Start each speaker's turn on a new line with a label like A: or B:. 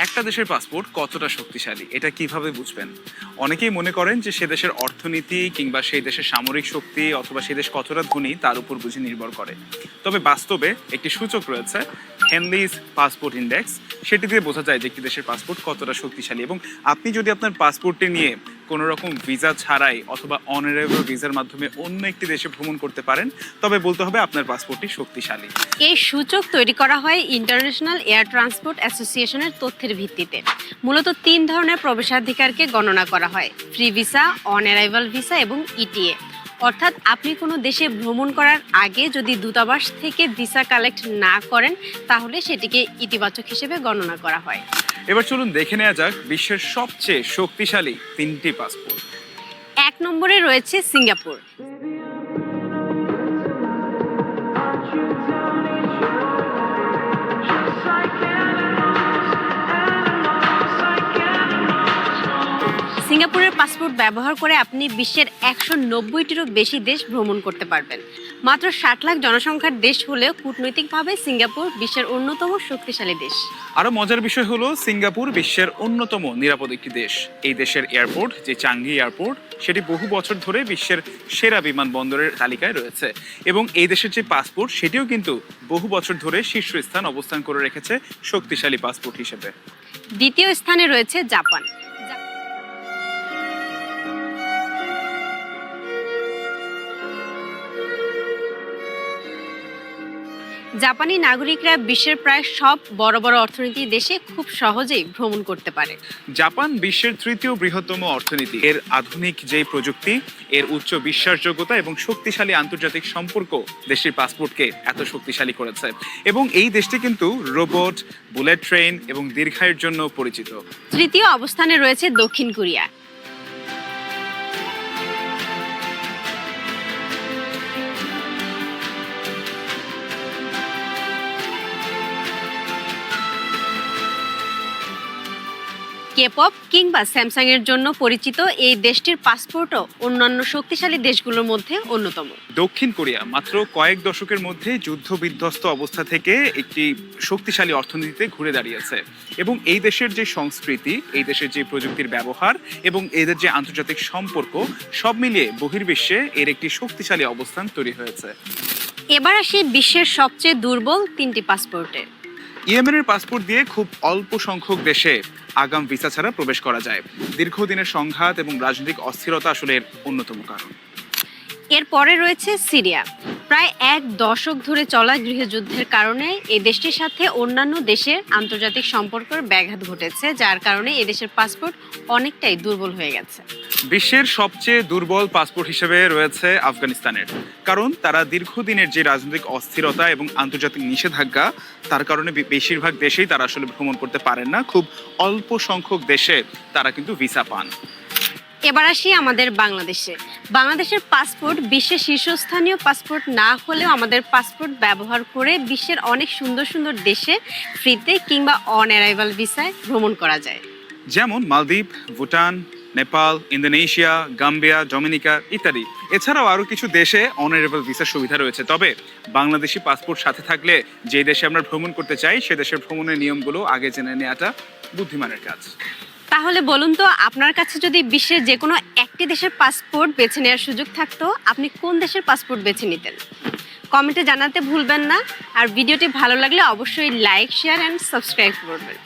A: একটা দেশের পাসপোর্ট কতটা শক্তিশালী এটা কিভাবে বুঝবেন? অনেকেই মনে করেন যে সে দেশের অর্থনীতি কিংবা সেই দেশের সামরিক শক্তি অথবা সে দেশ কতটা ধনী তার উপর বুঝি নির্ভর করে। তবে বাস্তবে একটি সূচক রয়েছে, হেনলিস পাসপোর্ট ইন্ডেক্স। সেটি দিয়ে বোঝা যায় যে একটি দেশের পাসপোর্ট কতটা শক্তিশালী। এবং আপনি যদি আপনার পাসপোর্টটি নিয়ে কোনো রকম ভিসা ছাড়াই অথবা অনারেবল ভিসার মাধ্যমে অন্য একটি দেশে ভ্রমণ করতে পারেন, তবে বলতে হবে আপনার পাসপোর্টটি শক্তিশালী।
B: এই সূচক তৈরি করা হয় ইন্টারন্যাশনাল এয়ার ট্রান্সপোর্ট অ্যাসোসিয়েশনের তথ্যের ভিত্তিতে। মূলত 3 ধরনের প্রবেশাধিকারকে গণনা করা হয়: free visa, on arrival visa এবং ইটিএ। অর্থাৎ আপনি কোনো দেশে ভ্রমণ করার আগে যদি দূতাবাস থেকে ভিসা কালেক্ট না করেন তাহলে সেটিকে ইতিবাচক হিসেবে গণনা করা হয়।
A: এবার চলুন দেখে নেওয়া যাক বিশ্বের সবচেয়ে শক্তিশালী 3টি পাসপোর্ট।
B: 1 নম্বরে রয়েছে সিঙ্গাপুর। সিঙ্গাপুরের পাসপোর্ট ব্যবহার করে আপনি বিশ্বের 190টিরও বেশি দেশ ভ্রমণ করতে পারবেন। মাত্র 60 লাখ জনসংখ্যার দেশ হলেও কূটনৈতিকভাবে সিঙ্গাপুর বিশ্বের অন্যতম শক্তিশালী দেশ।
A: আরো মজার বিষয় হলো সিঙ্গাপুর বিশ্বের অন্যতম নিরাপদ একটি দেশ। এই দেশের এয়ারপোর্ট যে চাঙ্গি এয়ারপোর্ট সেটি বহু বছর ধরে বিশ্বের সেরা বিমানবন্দরের তালিকায় রয়েছে। এবং এই দেশের যে পাসপোর্ট সেটিও কিন্তু বহু বছর ধরে শীর্ষস্থান অবস্থান করে রেখেছে শক্তিশালী পাসপোর্ট হিসেবে।
B: দ্বিতীয় স্থানে রয়েছে জাপান। জাপানি নাগরিকরা বিশ্বের প্রায় সব বড় বড় অর্থনীতি দেশে খুব সহজেই ভ্রমণ করতে পারে।
A: জাপান বিশ্বের 3য় বৃহত্তম অর্থনীতি। এর আধুনিক যে প্রযুক্তি, এর উচ্চ বিশ্বাসযোগ্যতা এবং শক্তিশালী আন্তর্জাতিক সম্পর্ক দেশটির পাসপোর্টকে এত শক্তিশালী করেছে। এবং এই দেশটি কিন্তু রোবট, বুলেট ট্রেন এবং দীর্ঘায়ুর জন্য পরিচিত।
B: তৃতীয় অবস্থানে রয়েছে দক্ষিণ কোরিয়া। কেপপ কিংবা স্যামসাং এর জন্য পরিচিত এই দেশটির পাসপোর্টও অন্যান্য শক্তিশালী দেশগুলোর মধ্যে অন্যতম।
A: দক্ষিণ কোরিয়া মাত্র কয়েক দশকের মধ্যে যুদ্ধ বিধ্বস্ত অবস্থা থেকে একটি শক্তিশালী অর্থনীতিতে ঘুরে দাঁড়িয়েছে। এবং এই দেশের যে সংস্কৃতি, এই দেশের যে প্রযুক্তির ব্যবহার এবং এদের যে আন্তর্জাতিক সম্পর্ক, সব মিলিয়ে বহির্বিশ্বে এর একটি শক্তিশালী অবস্থান তৈরি হয়েছে।
B: এবার আসি বিশ্বের সবচেয়ে দুর্বল 3টি পাসপোর্টে।
A: ইয়েমেনের পাসপোর্ট দিয়ে খুব অল্প সংখ্যক দেশে আগাম ভিসা ছাড়া প্রবেশ করা যায়। দীর্ঘদিনের সংঘাত এবং রাজনৈতিক অস্থিরতা আসলে এর অন্যতম কারণ।
B: এরপরে রয়েছে সিরিয়া। প্রায় 1 দশক ধরে চলা গৃহযুদ্ধের কারণে এই দেশটির সাথে অন্যান্য দেশের আন্তর্জাতিক সম্পর্কের ব্যাঘাত ঘটেছে, যার কারণে এই দেশের পাসপোর্ট অনেকটাই দুর্বল হয়ে গেছে।
A: বিশ্বের সবচেয়ে দুর্বল পাসপোর্ট হিসেবে রয়েছে আফগানিস্তানের। কারণ তারা দীর্ঘদিনের যে রাজনৈতিক অস্থিরতা এবং আন্তর্জাতিক নিষেধাজ্ঞা, তার কারণে বেশিরভাগ দেশেই তারা আসলে ভ্রমণ করতে পারেন না। খুব অল্প সংখ্যক দেশে তারা কিন্তু ভিসা পান।
B: এবার আসি আমাদের বাংলাদেশে। বাংলাদেশের পাসপোর্ট বিশ্বের শীর্ষস্থানীয় পাসপোর্ট না হলেও আমাদের পাসপোর্ট ব্যবহার করে বিশ্বের অনেক সুন্দর সুন্দর দেশে ফ্রিতে কিংবা অন অ্যারাইভাল ভিসায় ভ্রমণ করা যায়।
A: যেমন মালদ্বীপ, Bhutan, Nepal, Indonesia, Gambia, Dominica ইত্যাদি। এছাড়াও আরও কিছু দেশে অনারেবল ভিসার সুবিধা রয়েছে। তবে বাংলাদেশি পাসপোর্ট সাথে থাকলে যে দেশে আমরা ভ্রমণ করতে চাই সে দেশের ভ্রমণের নিয়মগুলো আগে জেনে নেওয়াটা বুদ্ধিমানের কাজ।
B: তাহলে বলুন তো, আপনার কাছে যদি বিশ্বের যে কোনো একটি দেশের পাসপোর্ট বেছে নেওয়ার সুযোগ থাকতো, আপনি কোন দেশের পাসপোর্ট বেছে নিতেন? কমেন্টে জানাতে ভুলবেন না। আর ভিডিওটি ভালো লাগলে অবশ্যই লাইক, শেয়ার অ্যান্ড সাবস্ক্রাইব করবেন।